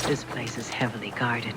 This place is heavily guarded.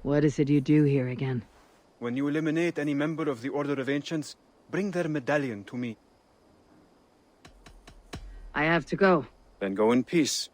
What is it you do here again? When you eliminate any member of the Order of Ancients, bring their medallion to me. I have to go. Then go in peace.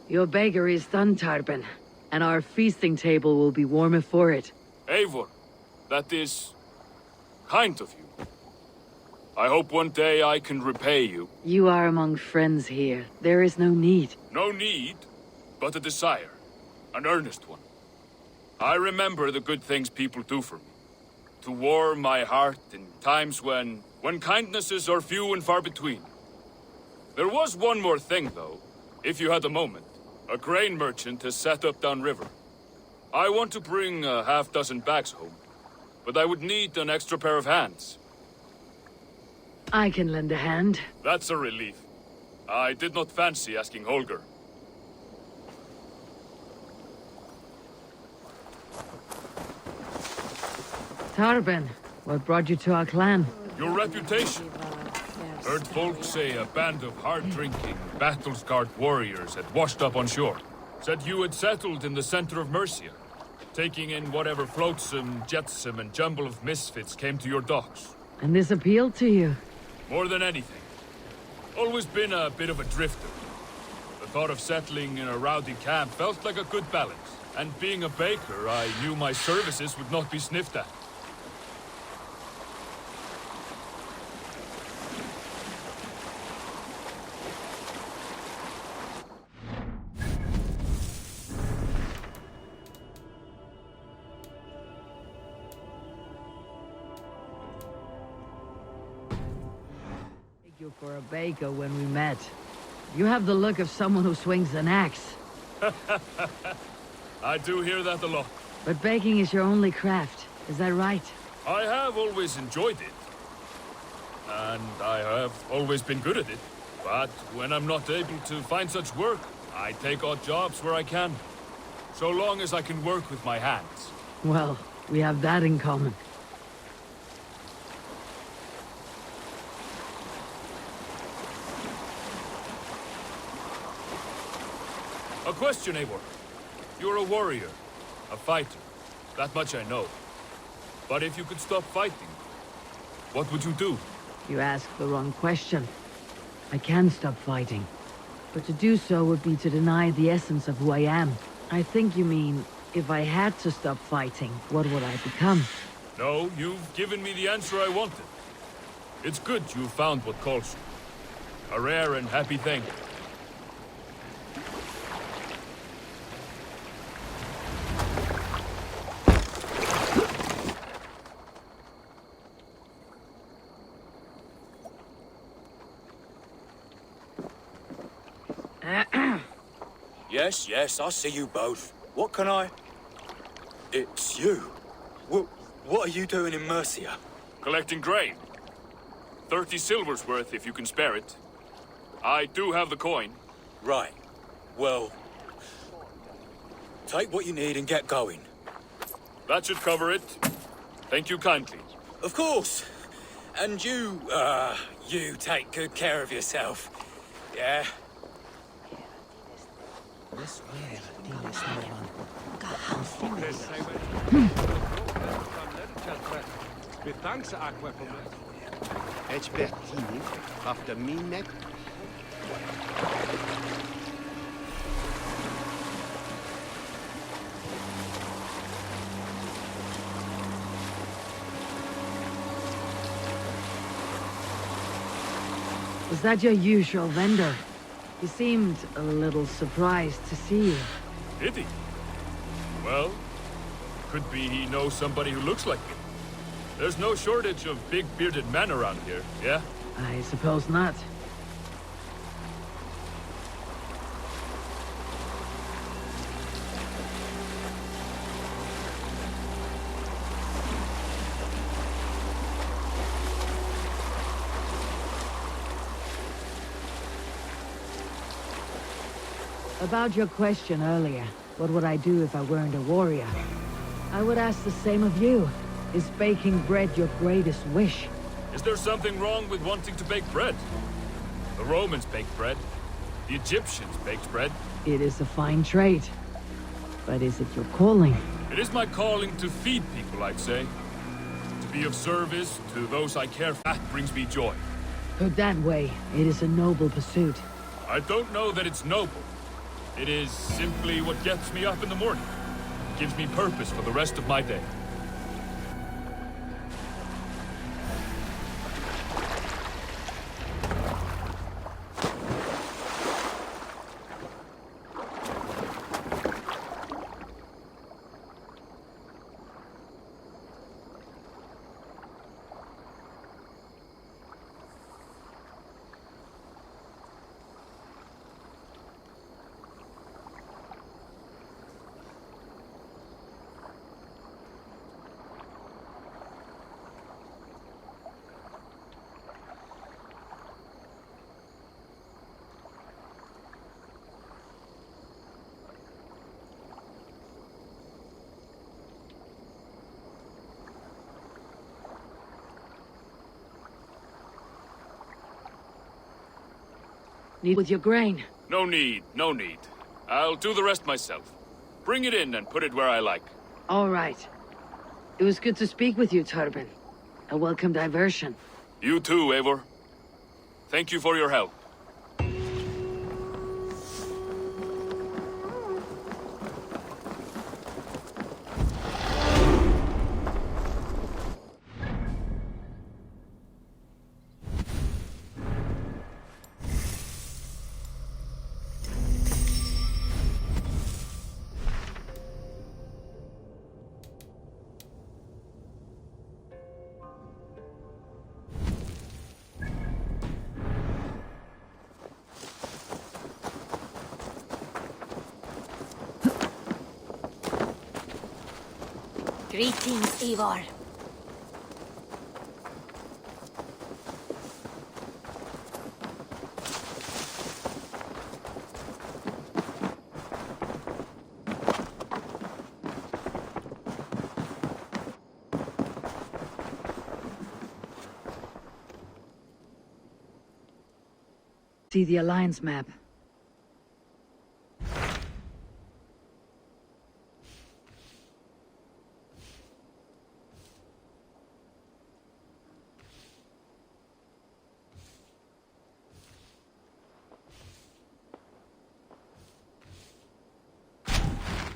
Your bakery is done, Tarben, and our feasting table will be warmer for it. Eivor, that is kind of you. I hope one day I can repay you. You are among friends here. There is no need. No need, but a desire. An earnest one. I remember the good things people do for me. To warm my heart in times when kindnesses are few and far between. There was one more thing, though, if you had a moment. A grain merchant has set up downriver. I want to bring a half-dozen bags home, but I would need an extra pair of hands. I can lend a hand. That's a relief. I did not fancy asking Holger. Tarben, what brought you to our clan? Your reputation. Heard folks say a band of hard-drinking, battle-scarred warriors had washed up on shore. Said you had settled in the center of Mercia, taking in whatever flotsam, jetsam, and jumble of misfits came to your docks. And this appealed to you? More than anything. Always been a bit of a drifter. The thought of settling in a rowdy camp felt like a good balance. And being a baker, I knew my services would not be sniffed at. You for a baker when we met. You have the look of someone who swings an axe. I do hear that a lot. But baking is your only craft, is that right? I have always enjoyed it. And I have always been good at it. But when I'm not able to find such work, I take odd jobs where I can. So long as I can work with my hands. Well, we have that in common. A question, Eivor. You're a warrior, a fighter. That much I know. But if you could stop fighting, what would you do? You asked the wrong question. I can stop fighting. But to do so would be to deny the essence of who I am. I think you mean, if I had to stop fighting, what would I become? No, you've given me the answer I wanted. It's good you found what calls you. A rare and happy thing. Yes, I see you both. What can I... It's you. What are you doing in Mercia? Collecting grain. 30 silver's worth if you can spare it. I do have the coin. Right. Well... take what you need and get going. That should cover it. Thank you kindly. Of course. And you take good care of yourself. Yeah? Is that your usual vendor? He seemed a little surprised to see you. Did he? Well, could be he knows somebody who looks like me. There's no shortage of big bearded men around here, yeah? I suppose not. About your question earlier, what would I do if I weren't a warrior? I would ask the same of you. Is baking bread your greatest wish? Is there something wrong with wanting to bake bread? The Romans baked bread. The Egyptians baked bread. It is a fine trade. But is it your calling? It is my calling to feed people, I'd say. To be of service to those I care for. That brings me joy. Put that way, it is a noble pursuit. I don't know that it's noble. It is simply what gets me up in the morning. Gives me purpose for the rest of my day. Need with your grain. No need, no need. I'll do the rest myself. Bring it in and put it where I like. All right. It was good to speak with you, Turbin. A welcome diversion. You too, Eivor. Thank you for your help. Greetings, Eivor. See the Alliance map.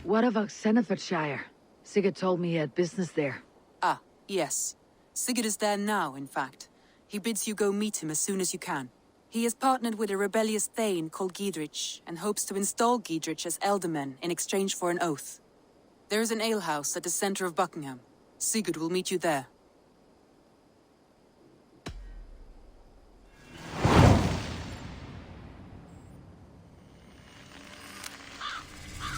What about Senefordshire? Sigurd told me he had business there. Ah, yes. Sigurd is there now, in fact. He bids you go meet him as soon as you can. He has partnered with a rebellious Thane called Giedrich, and hopes to install Giedrich as Elderman in exchange for an oath. There is an alehouse at the center of Buckingham. Sigurd will meet you there.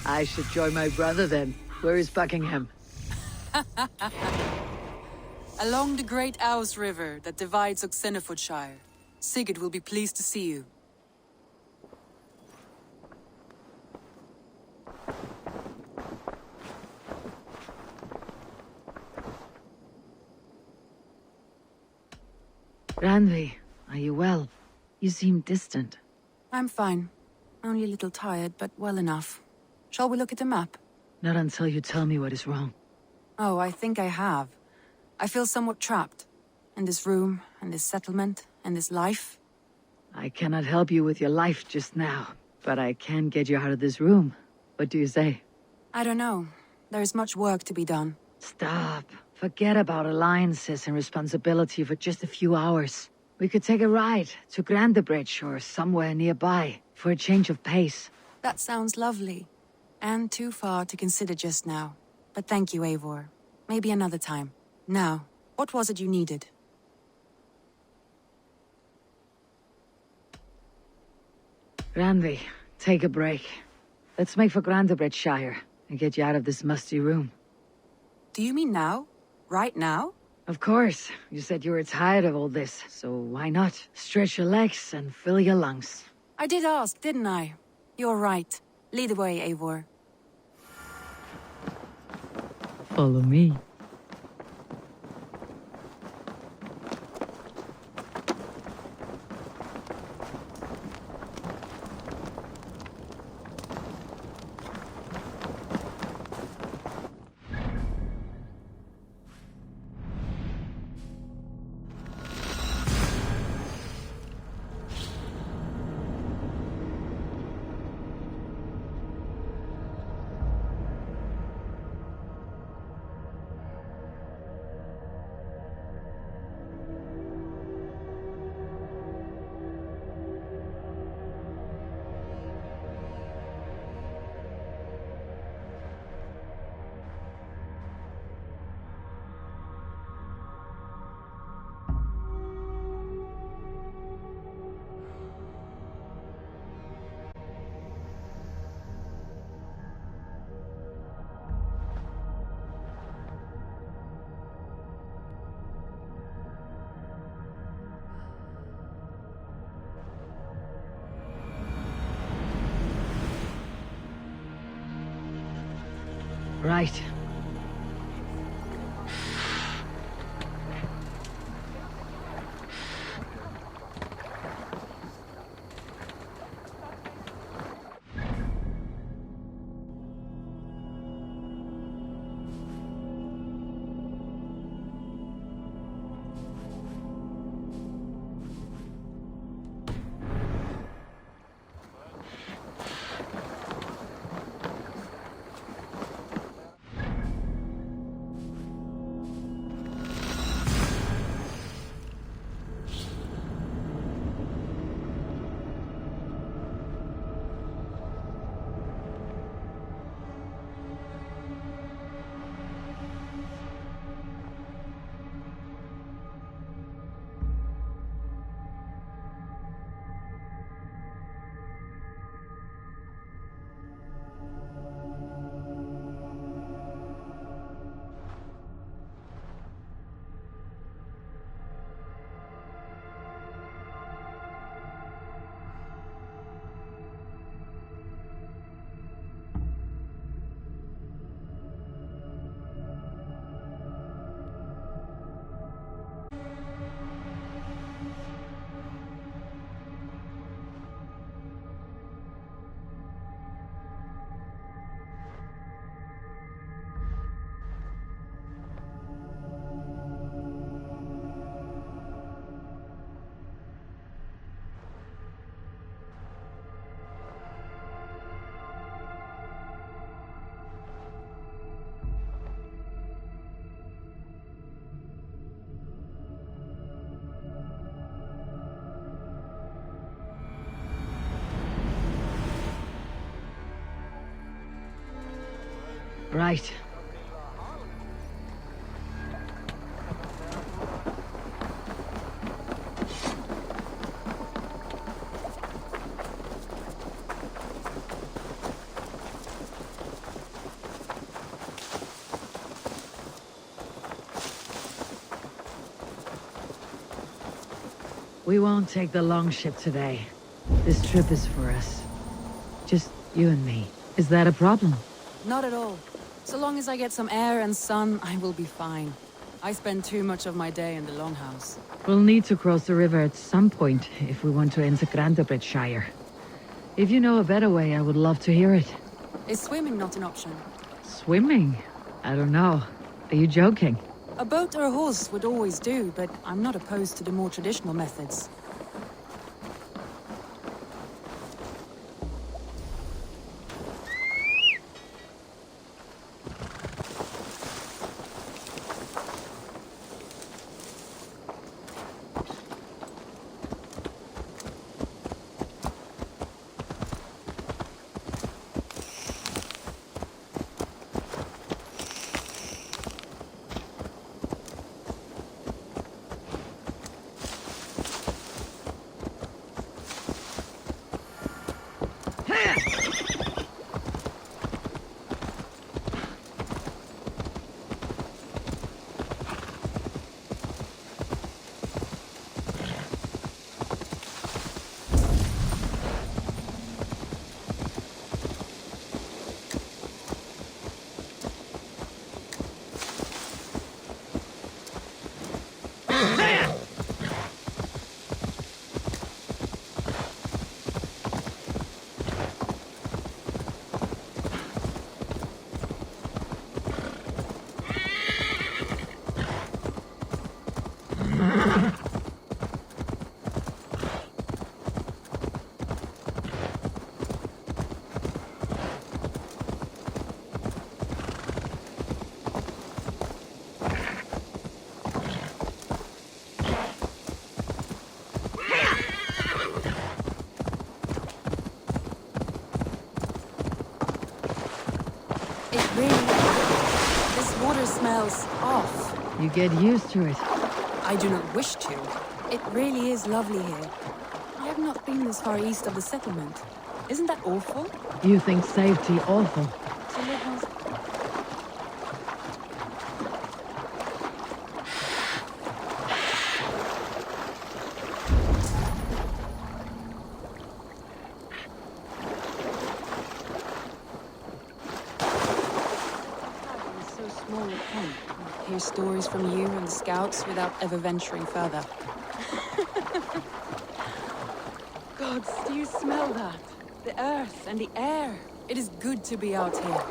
I should join my brother then. Where is Buckingham? Along the great Ouse River that divides Oxenfordshire. Sigurd will be pleased to see you. Randvi, are you well? You seem distant. I'm fine. Only a little tired, but well enough. Shall we look at the map? Not until you tell me what is wrong. Oh, I think I have. I feel somewhat trapped. In this room, and this settlement, and this life. I cannot help you with your life just now, but I can get you out of this room. What do you say? I don't know. There is much work to be done. Stop. Forget about alliances and responsibility for just a few hours. We could take a ride to Grandebridge or somewhere nearby for a change of pace. That sounds lovely. And too far to consider just now. But thank you, Eivor. Maybe another time. Now, what was it you needed? Randvi, take a break. Let's make for Grandebridgeshire and get you out of this musty room. Do you mean now? Right now? Of course. You said you were tired of all this, so why not? Stretch your legs and fill your lungs. I did ask, didn't I? You're right. Lead the way, Eivor. Follow me. Right. Right. We won't take the long ship today. This trip is for us. Just you and me. Is that a problem? Not at all. So long as I get some air and sun, I will be fine. I spend too much of my day in the Longhouse. We'll need to cross the river at some point if we want to enter Grantebridshire. If you know a better way, I would love to hear it. Is swimming not an option? Swimming? I don't know. Are you joking? A boat or a horse would always do, but I'm not opposed to the more traditional methods. Smells off. You get used to it. I do not wish to. It really is lovely here. I have not been this far east of the settlement. Isn't that awful? You think safety awful? To live on... hear stories from you and the scouts without ever venturing further. Gods, do you smell that? The earth and the air. It is good to be out here.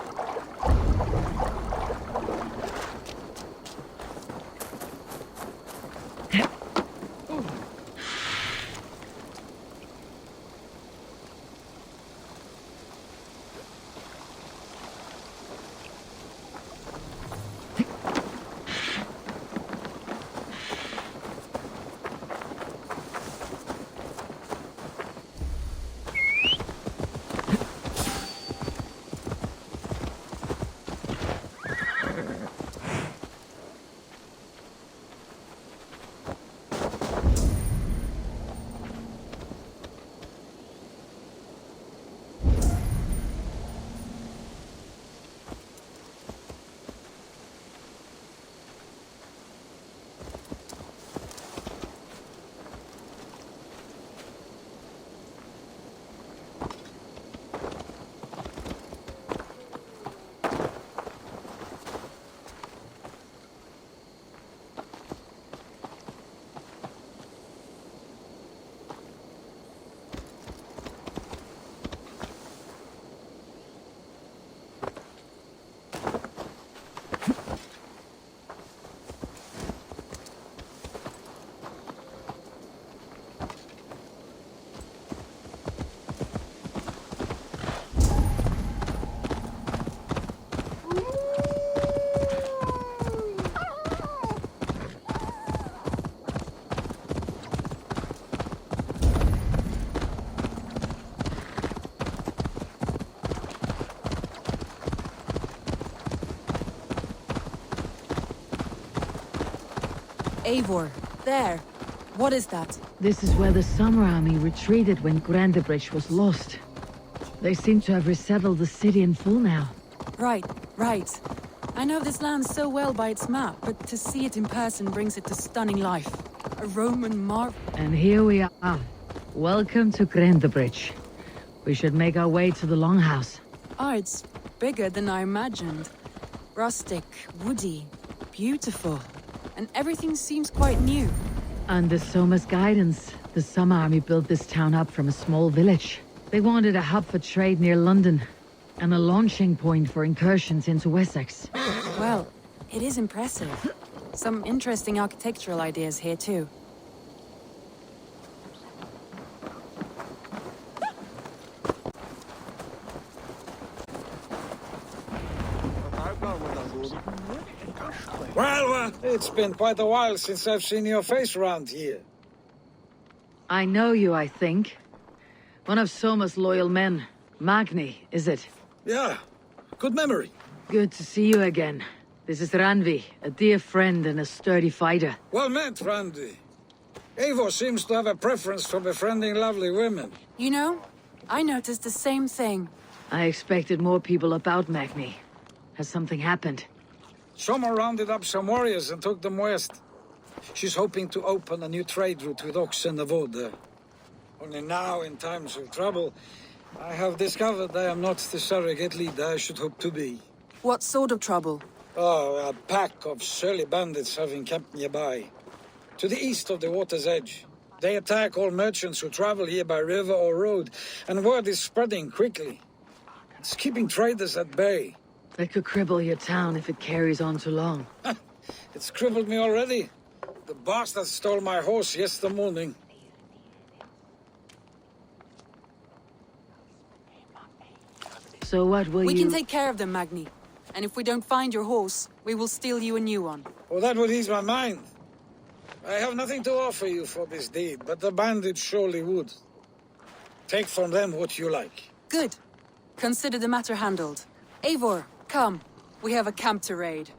Eivor, there. What is that? This is where the Summer Army retreated when Grandebridge was lost. They seem to have resettled the city in full now. Right. I know this land so well by its map, but to see it in person brings it to stunning life. A Roman marvel. And here we are. Welcome to Grandebridge. We should make our way to the Longhouse. Oh, it's bigger than I imagined. Rustic, woody, beautiful. And everything seems quite new. Under Soma's guidance, the Summer Army built this town up from a small village. They wanted a hub for trade near London, and a launching point for incursions into Wessex. Well, it is impressive. Some interesting architectural ideas here too. Well, it's been quite a while since I've seen your face around here. I know you, I think. One of Soma's loyal men. Magni, is it? Yeah, good memory. Good to see you again. This is Ranvi, a dear friend and a sturdy fighter. Well met, Randy. Eivor seems to have a preference for befriending lovely women. You know, I noticed the same thing. I expected more people about Magni. Has something happened? Soma rounded up some warriors and took them west. She's hoping to open a new trade route with oxen of order. Only now, in times of trouble, I have discovered I am not the surrogate leader I should hope to be. What sort of trouble? Oh, a pack of surly bandits have encamped nearby. To the east of the water's edge. They attack all merchants who travel here by river or road, and word is spreading quickly. It's keeping traders at bay. That could cripple your town if it carries on too long. It's crippled me already. The bastard stole my horse yesterday morning. So what will We you... can take care of them, Magni. And if we don't find your horse, we will steal you a new one. Oh, that would ease my mind. I have nothing to offer you for this deed, but the bandits surely would. Take from them what you like. Good. Consider the matter handled. Eivor, come. We have a camp to raid.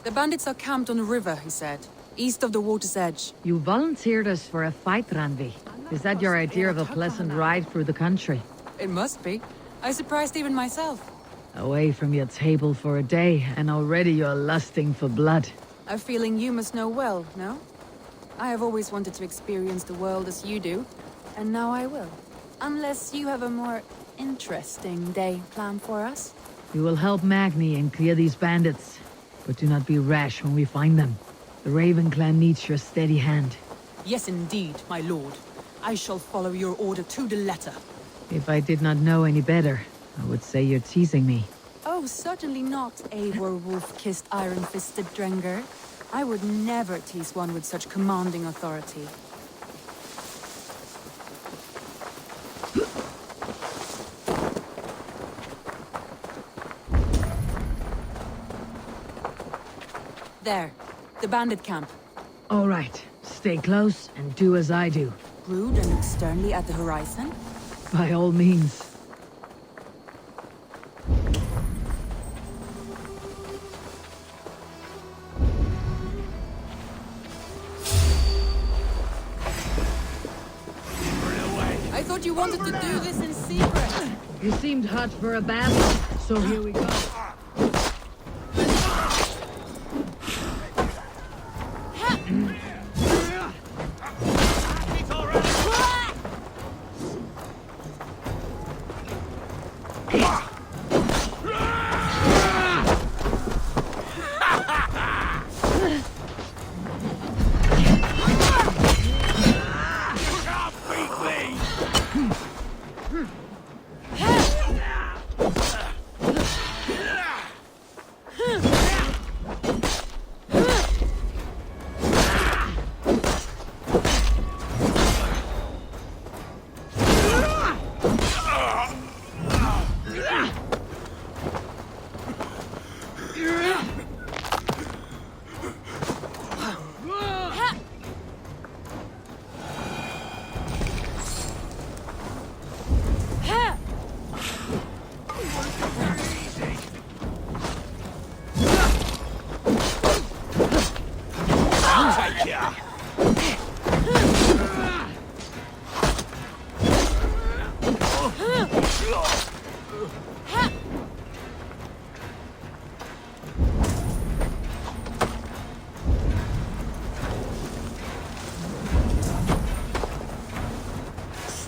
The bandits are camped on a river, he said. East of the water's edge. You volunteered us for a fight, Ranvi. Is that your idea of a pleasant ride through the country? It must be. I surprised even myself. Away from your table for a day, and already you're lusting for blood. A feeling you must know well, no? I have always wanted to experience the world as you do, and now I will. Unless you have a more Interesting day planned for us. We will help Magni and clear these bandits. But do not be rash when we find them. The Raven clan needs your steady hand. Yes, indeed, my lord. I shall follow your order to the letter. If I did not know any better, I would say you're teasing me. Oh, certainly not, Eivor wolf-kissed iron-fisted Drenger. I would never tease one with such commanding authority. There, the bandit camp. All right, stay close and do as I do. Brood and look sternly at the horizon. By all means. I thought you wanted to do this in secret. You seemed hot for a battle, so here we go.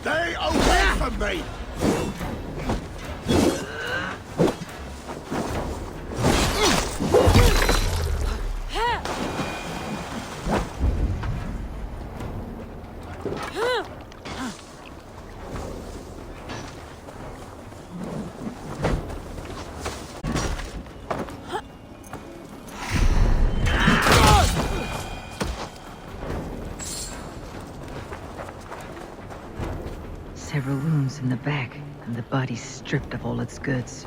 Stay away from me! Several wounds in the back, and the body stripped of all its goods.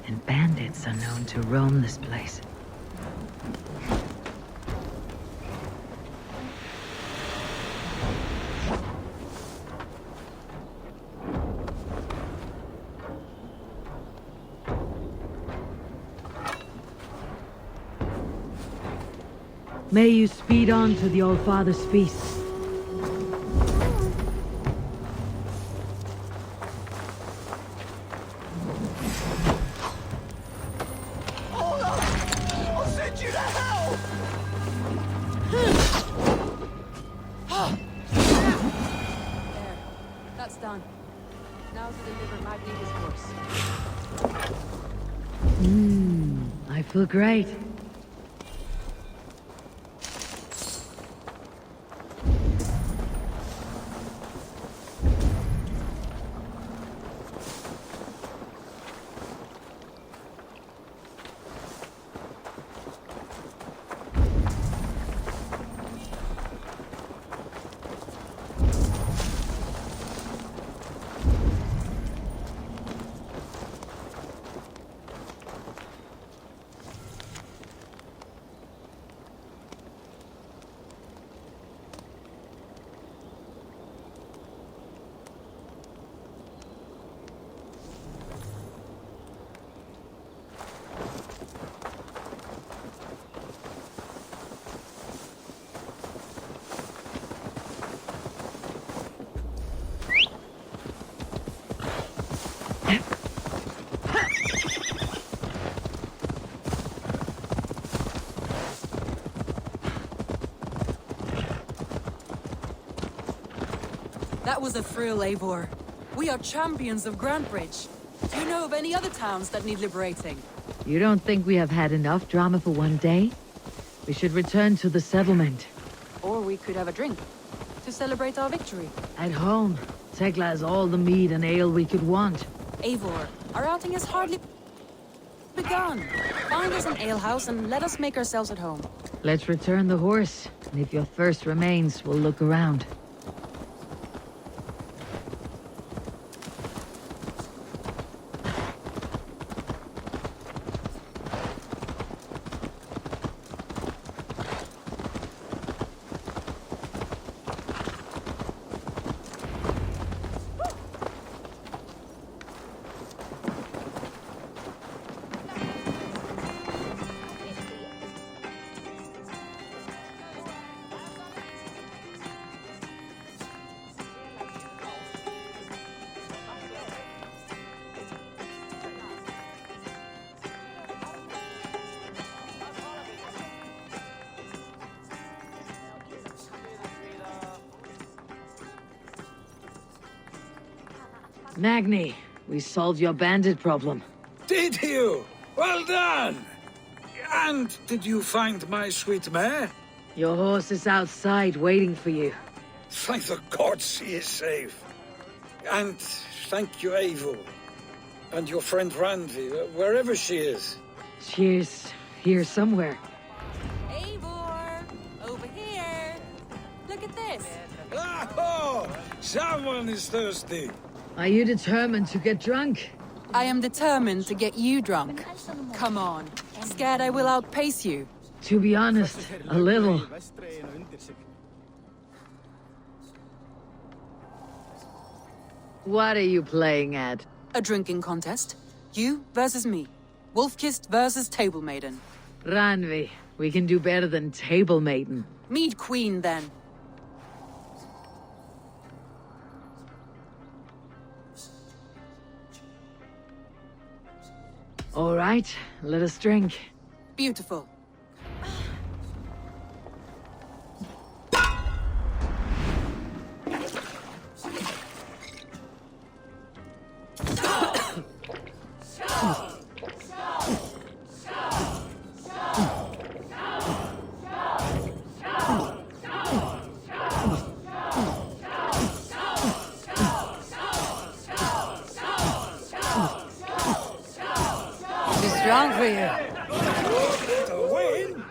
And bandits are known to roam this place. May you speed on to the Old Father's feast. That's done. Now to deliver Magni's horse. I feel great. That was a thrill, Eivor. We are champions of Grantbridge. Do you know of any other towns that need liberating? You don't think we have had enough drama for one day? We should return to the settlement. Or we could have a drink to celebrate our victory. At home, Tekla has all the mead and ale we could want. Eivor, our outing has hardly begun. Find us an alehouse and let us make ourselves at home. Let's return the horse, and if your thirst remains, we'll look around. Magni, we solved your bandit problem. Did you? Well done! And did you find my sweet mare? Your horse is outside waiting for you. Thank the gods he is safe. And thank you, Eivor. And your friend Randvi, wherever she is. She's here somewhere. Eivor! Over here! Look at this! Oh! Someone is thirsty. Are you determined to get drunk? I am determined to get you drunk. Come on. Scared I will outpace you? To be honest, a little. What are you playing at? A drinking contest. You versus me. Wolf-kissed versus Table Maiden. Ranvi, we can do better than Table Maiden. Mead Queen, then. All right, let us drink. Beautiful. Strong for you. To win?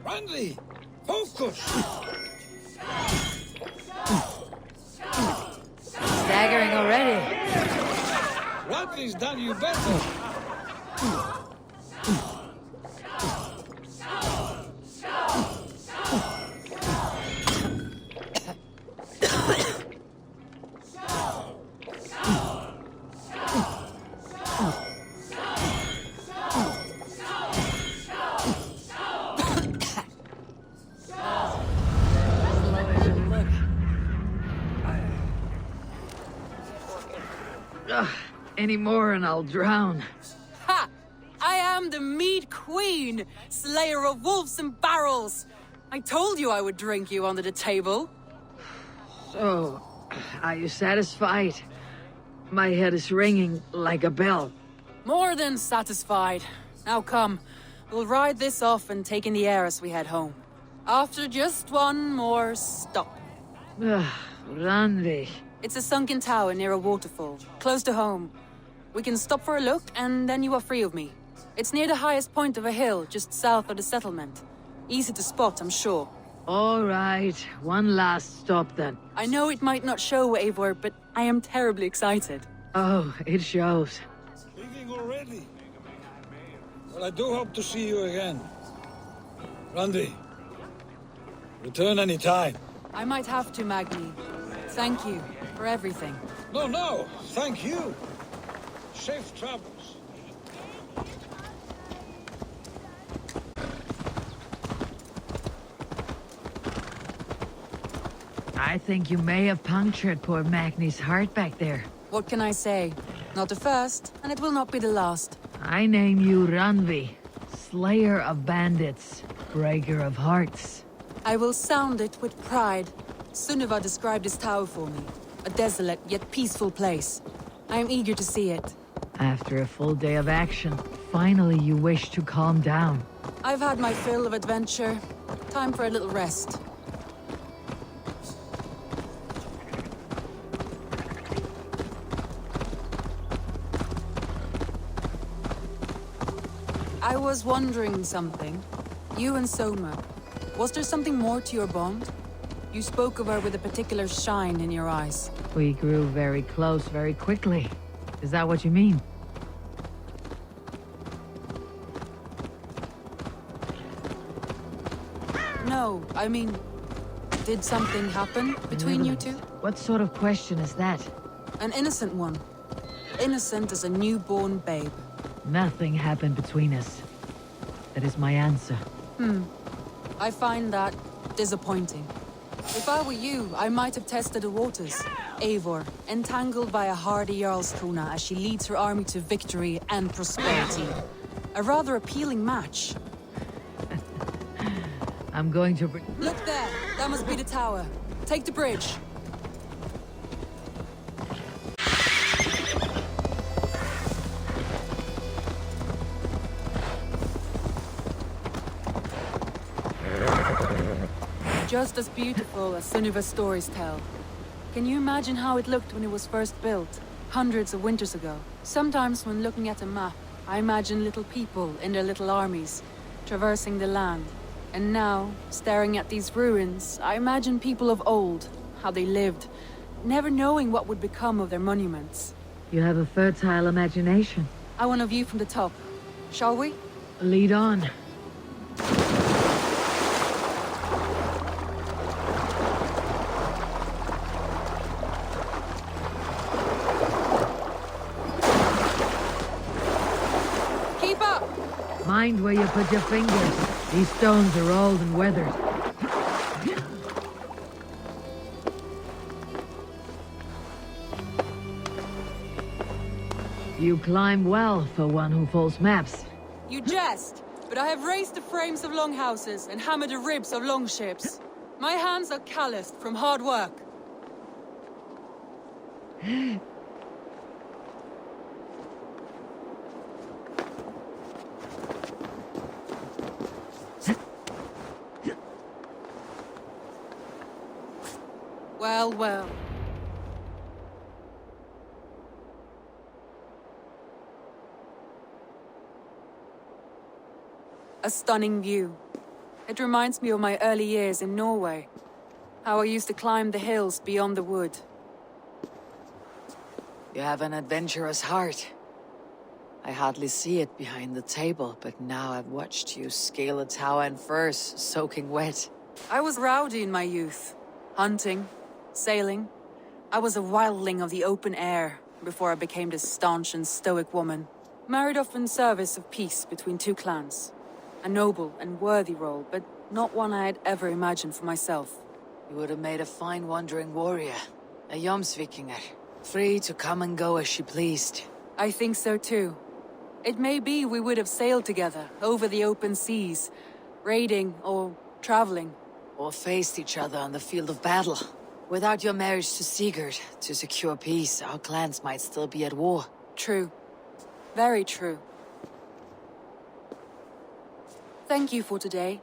Randy, focus! Staggering already. Randy's done you better. Any more and I'll drown. Ha! I am the Mead Queen, slayer of wolves and barrels. I told you I would drink you under the table. So, are you satisfied? My head is ringing like a bell. More than satisfied. Now come, we'll ride this off and take in the air as we head home. After just one more stop. Ranvi. It's a sunken tower near a waterfall, close to home. We can stop for a look, and then you are free of me. It's near the highest point of a hill, just south of the settlement. Easy to spot, I'm sure. All right, one last stop then. I know it might not show, Eivor, but I am terribly excited. Oh, it shows. Speaking already. Well, I do hope to see you again. Randy, return any time. I might have to, Magni. Thank you for everything. No, thank you. Safe travels. I think you may have punctured poor Magni's heart back there. What can I say? Not the first, and it will not be the last. I name you Ranvi, slayer of bandits, breaker of hearts. I will sound it with pride. Sunniva described this tower for me. A desolate yet peaceful place. I am eager to see it. After a full day of action, finally you wish to calm down. I've had my fill of adventure. Time for a little rest. I was wondering something. You and Soma. Was there something more to your bond? You spoke of her with a particular shine in your eyes. We grew very close very quickly. Is that what you mean? No, I mean, did something happen between you two? What sort of question is that? An innocent one. Innocent as a newborn babe. Nothing happened between us. That is my answer. I find that disappointing. If I were you, I might have tested the waters. Eivor, entangled by a hardy Jarlskona as she leads her army to victory and prosperity. A rather appealing match. I'm going to... Look there! That must be the tower. Take the bridge. Just as beautiful as Sunniva's stories tell. Can you imagine how it looked when it was first built, hundreds of winters ago? Sometimes when looking at a map, I imagine little people in their little armies, traversing the land. And now, staring at these ruins, I imagine people of old, how they lived, never knowing what would become of their monuments. You have a fertile imagination. I want a view from the top. Shall we? Lead on. Keep up! Mind where you put your fingers. These stones are old and weathered. You climb well for one who folds maps. You jest, but I have raised the frames of longhouses and hammered the ribs of longships. My hands are calloused from hard work. Well, well. A stunning view. It reminds me of my early years in Norway. How I used to climb the hills beyond the wood. You have an adventurous heart. I hardly see it behind the table, but now I've watched you scale a tower in furs, soaking wet. I was rowdy in my youth. Hunting, sailing. I was a wildling of the open air before I became this staunch and stoic woman. Married off in service of peace between two clans. A noble and worthy role, but not one I had ever imagined for myself. You would have made a fine wandering warrior. A Jomsvikinger. Free to come and go as she pleased. I think so too. It may be we would have sailed together over the open seas, raiding or traveling. Or faced each other on the field of battle. Without your marriage to Sigurd, to secure peace, our clans might still be at war. True. Very true. Thank you for today.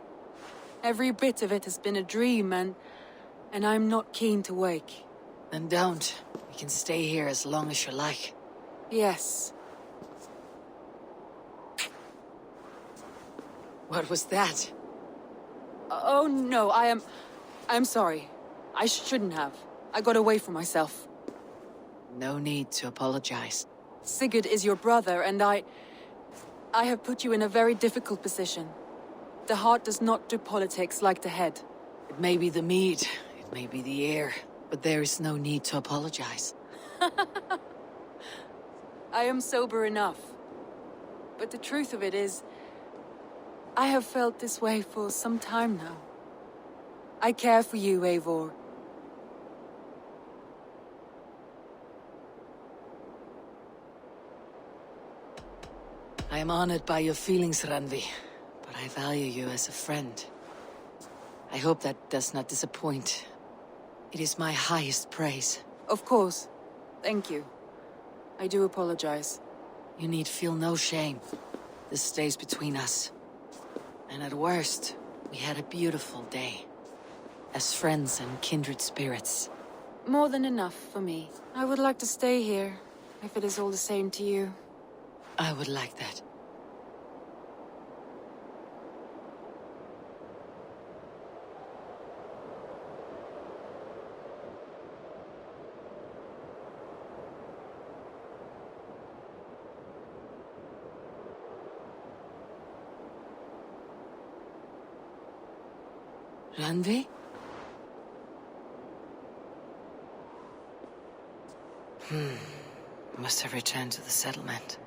Every bit of it has been a dream, and I'm not keen to wake. Then don't. We can stay here as long as you like. Yes. What was that? Oh no, I'm sorry. I shouldn't have. I got away from myself. No need to apologize. Sigurd is your brother, and I have put you in a very difficult position. The heart does not do politics like the head. It may be the mead, it may be the air, but there is no need to apologize. I am sober enough. But the truth of it is, I have felt this way for some time now. I care for you, Eivor. I am honored by your feelings, Randvi, but I value you as a friend. I hope that does not disappoint. It is my highest praise. Of course. Thank you. I do apologize. You need feel no shame. This stays between us. And at worst, we had a beautiful day. As friends and kindred spirits. More than enough for me. I would like to stay here, if it is all the same to you. I would like that. Randvi? Must have returned to the settlement.